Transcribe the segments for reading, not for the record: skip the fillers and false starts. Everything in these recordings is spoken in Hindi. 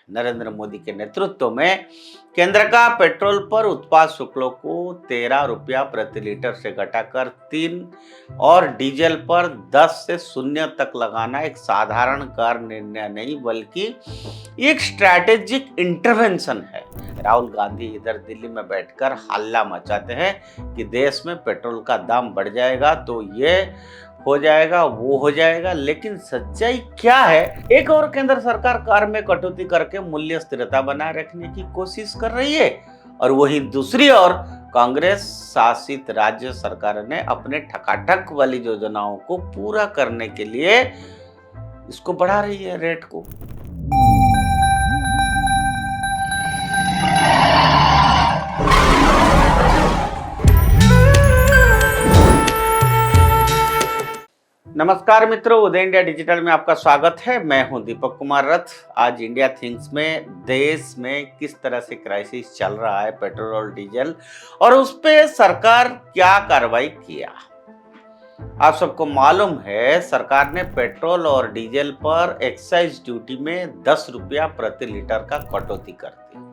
नरेंद्र मोदी के नेतृत्व में केंद्र का पेट्रोल पर उत्पाद शुल्कों को 13 रुपया प्रति लीटर से घटाकर 3 और डीजल पर 10 से 0 तक लगाना एक साधारण कार निर्णय नहीं बल्कि एक स्ट्रैटेजिक इंटरवेंशन है। राहुल गांधी इधर दिल्ली में बैठकर हल्ला मचाते हैं कि देश में पेट्रोल का दाम बढ़ जाएगा तो ये हो जाएगा वो हो जाएगा, लेकिन सच्चाई क्या है? एक और केंद्र सरकार कार में कटौती करके मूल्य स्थिरता बनाए रखने की कोशिश कर रही है और वहीं दूसरी ओर कांग्रेस शासित राज्य सरकार ने अपने ठकाठक वाली योजनाओं को पूरा करने के लिए इसको बढ़ा रही है रेट को। नमस्कार मित्रों, उदय इंडिया डिजिटल में आपका स्वागत है। मैं हूं दीपक कुमार रथ। आज इंडिया थिंक्स में देश में किस तरह से क्राइसिस चल रहा है पेट्रोल और डीजल और उस पे सरकार क्या कार्रवाई किया। आप सबको मालूम है सरकार ने पेट्रोल और डीजल पर एक्साइज ड्यूटी में 10 रुपया प्रति लीटर का कटौती कर दी।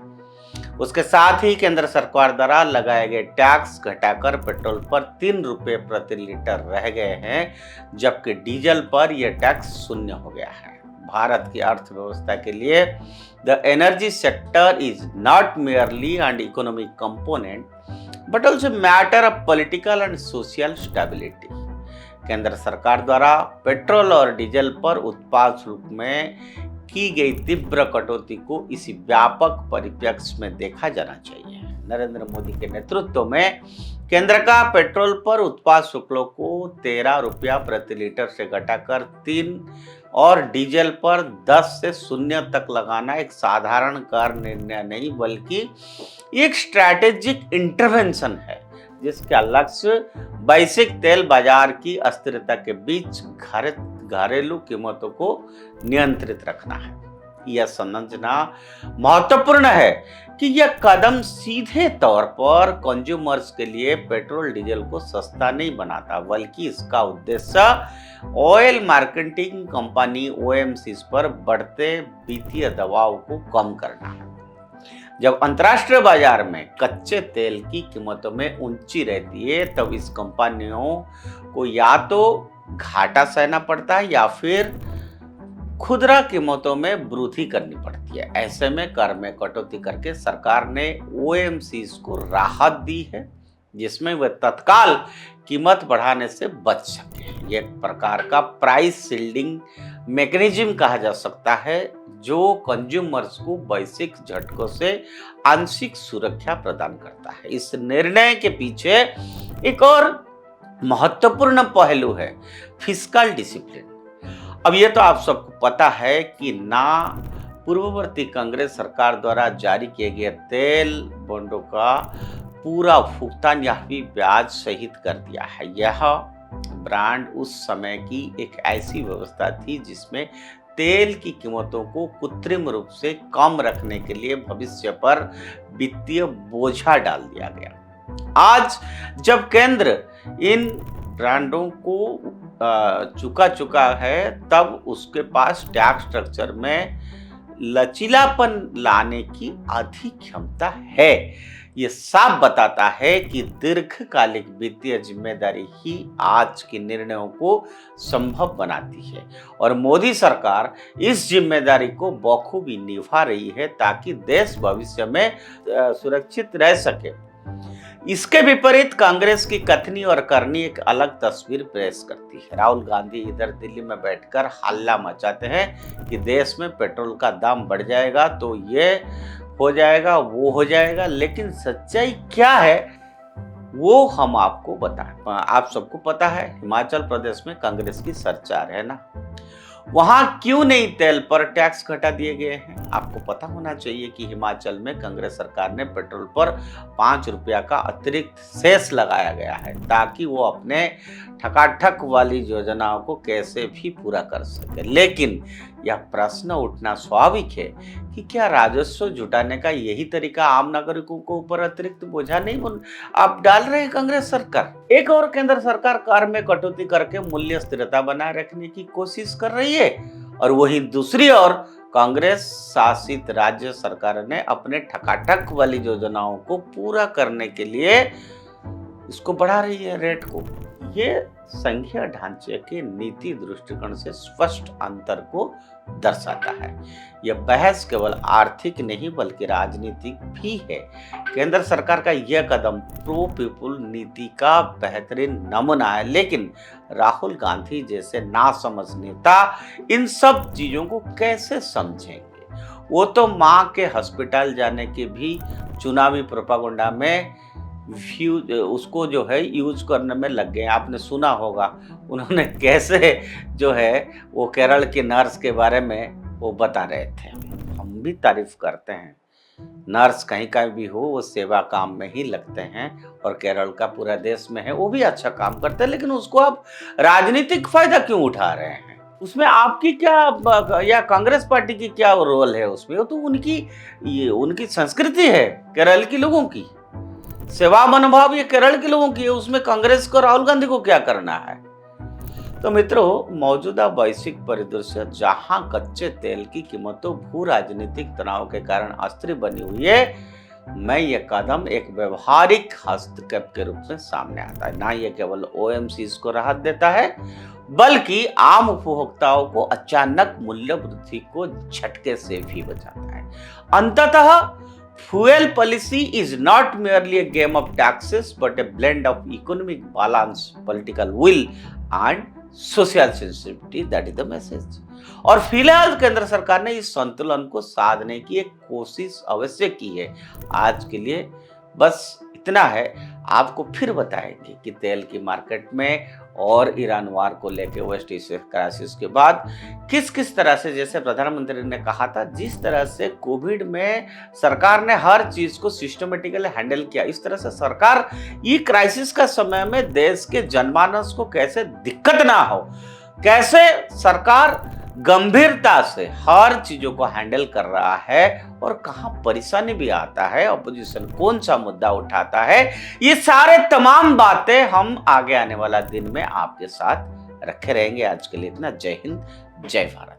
उसके साथ ही केंद्र सरकार द्वारा लगाए गए टैक्स घटाकर पेट्रोल पर 3 रुपये प्रति लीटर रह गए हैं, जबकि डीजल पर यह टैक्स 0 हो गया है। भारत की अर्थव्यवस्था के लिए the energy sector is not merely and economic component but also matter of political and social stability. केंद्र सरकार द्वारा पेट्रोल और डीजल पर उत्पाद शुल्क में की गई तीव्र कटौती को इसी व्यापक परिप्रेक्ष्य में देखा जाना चाहिए। नरेंद्र मोदी के नेतृत्व में केंद्र का पेट्रोल पर उत्पाद शुल्कों को 13 रुपया प्रति लीटर से घटाकर 3 और डीजल पर 10 से 0 तक लगाना एक साधारण कार निर्णय नहीं बल्कि एक स्ट्रैटेजिक इंटरवेंशन है, जिसका लक्ष्य वैश्विक तेल बाजार की अस्थिरता के बीच घरेलू कीमतों को नियंत्रित रखना है। यह समझना महत्वपूर्ण है कि यह कदम सीधे तौर पर कंज्यूमर्स के लिए पेट्रोल डीजल को सस्ता नहीं बनाता, बल्कि इसका उद्देश्य ऑयल मार्केटिंग कंपनी ओएमसीज पर बढ़ते वित्तीय दबाव को कम करना है। जब अंतर्राष्ट्रीय बाजार में कच्चे तेल की कीमतों में ऊंची रहती है तब इस कंपनियों को या तो घाटा सहना पड़ता है या फिर खुदरा कीमतों में वृद्धि करनी पड़ती है। ऐसे में कर में कटौती करके सरकार ने ओएमसीज को राहत दी है, जिसमें वे तत्काल कीमत बढ़ाने से बच सके। एक प्रकार का प्राइस शील्डिंग मैकेनिज्म कहा जा सकता है, जो कंज्यूमर्स को वैश्विक झटकों से आंशिक सुरक्षा प्रदान करता है। इस निर्णय के पीछे एक और महत्वपूर्ण पहलू है फिस्कल डिसिप्लिन। अब यह तो आप सबको पता है कि ना पूर्ववर्ती कांग्रेस सरकार द्वारा जारी किए गए तेल बॉन्डों का पूरा भुगतान या भी ब्याज सहित कर दिया है। यह ब्रांड उस समय की एक ऐसी व्यवस्था थी जिसमें तेल की कीमतों को कृत्रिम रूप से कम रखने के लिए भविष्य पर वित्तीय बोझा डाल दिया गया। आज जब केंद्र इन ब्रांडों को चुका है, तब उसके पास टैक्स स्ट्रक्चर में लचीलापन लाने की अधिक क्षमता है। ये साफ बताता है कि दीर्घकालिक वित्तीय जिम्मेदारी ही आज के निर्णयों को संभव बनाती है और मोदी सरकार इस जिम्मेदारी को बखूबी निभा रही है ताकि देश भविष्य में सुरक्षित रह सके। इसके विपरीत कांग्रेस की कथनी और करनी एक अलग तस्वीर पेश करती है। राहुल गांधी इधर दिल्ली में बैठकर हल्ला मचाते हैं कि देश में पेट्रोल का दाम बढ़ जाएगा तो ये हो जाएगा वो हो जाएगा, लेकिन सच्चाई क्या है वो हम आपको बताएं। आप सबको पता है हिमाचल प्रदेश में कांग्रेस की सरकार है ना, वहां क्यों नहीं तेल पर टैक्स घटा दिए गए हैं? आपको पता होना चाहिए कि हिमाचल में कांग्रेस सरकार ने पेट्रोल पर 5 रुपया का अतिरिक्त सेस लगाया गया है ताकि वो अपने ठकाठक वाली योजनाओं को कैसे भी पूरा कर सके। लेकिन यह प्रश्न उठना स्वाभाविक है कि क्या राजस्व जुटाने का यही तरीका आम नागरिकों को ऊपर अतिरिक्त बोझा नहीं आप डाल रहे हैं कांग्रेस सरकार? एक और केंद्र सरकार कर में कटौती करके मूल्य स्थिरता बनाए रखने की कोशिश कर रही है और वहीं दूसरी ओर कांग्रेस शासित राज्य सरकार ने अपने ठकाठक वाली योजनाओं को पूरा करने के लिए इसको बढ़ा रही है रेट को। ये संघीय ढांचे के नीति दृष्टिकोण से स्पष्ट अंतर को दर्शाता है। यह बहस केवल आर्थिक नहीं बल्कि राजनीतिक भी है। केंद्र सरकार का यह कदम प्रो पीपुल नीति का बेहतरीन नमूना है, लेकिन राहुल गांधी जैसे नासमझ नेता इन सब चीजों को कैसे समझेंगे? वो तो मां के हॉस्पिटल जाने के भी चुनावी प्रोपागेंडा में उसको जो है यूज करने में लग गए। आपने सुना होगा उन्होंने कैसे जो है वो केरल की नर्स के बारे में वो बता रहे थे। हम भी तारीफ करते हैं, नर्स कहीं का भी हो वो सेवा काम में ही लगते हैं और केरल का पूरा देश में है, वो भी अच्छा काम करते हैं, लेकिन उसको आप राजनीतिक फायदा क्यों उठा रहे हैं? उसमें आपकी क्या या कांग्रेस पार्टी की क्या रोल है उसमें? वो तो उनकी संस्कृति है, केरल के लोगों की सेवा मनोभाव ये केरल के लोगों की है, उसमें कांग्रेस को राहुल गांधी को क्या करना है? तो मित्रों, मौजूदा वैश्विक परिदृश्य जहां कच्चे तेल की कीमतों भू राजनीतिक तनाव के कारण अस्थिर बनी हुई है, मैं ये कदम एक व्यवहारिक हस्तक्षेप के रूप में सामने आता है। ना ये केवल ओएमसीज को राहत देता है बल्कि आम उपभोक्ताओं को अचानक मूल्य वृद्धि को झटके से भी बचाता है। अंततः fuel policy is not merely a game of taxes but a blend of economic balance, political will and social sensitivity. That is the message. और फिलहाल केंद्र सरकार ने इस संतुलन को साधने की एक कोशिश अवश्य की है। आज के लिए बस इतना है। आपको फिर बताएंगे कि तेल की मार्केट में और ईरान वार को लेकर वेस्ट एशिया क्राइसिस के बाद किस किस तरह से, जैसे प्रधानमंत्री ने कहा था, जिस तरह से कोविड में सरकार ने हर चीज को सिस्टमेटिकली हैंडल किया, इस तरह से सरकार ये क्राइसिस का समय में देश के जनमानस को कैसे दिक्कत ना हो, कैसे सरकार गंभीरता से हर चीजों को हैंडल कर रहा है और कहां परेशानी भी आता है, अपोजिशन कौन सा मुद्दा उठाता है, ये सारे तमाम बातें हम आगे आने वाला दिन में आपके साथ रखे रहेंगे। आज के लिए इतना। जय हिंद, जय भारत।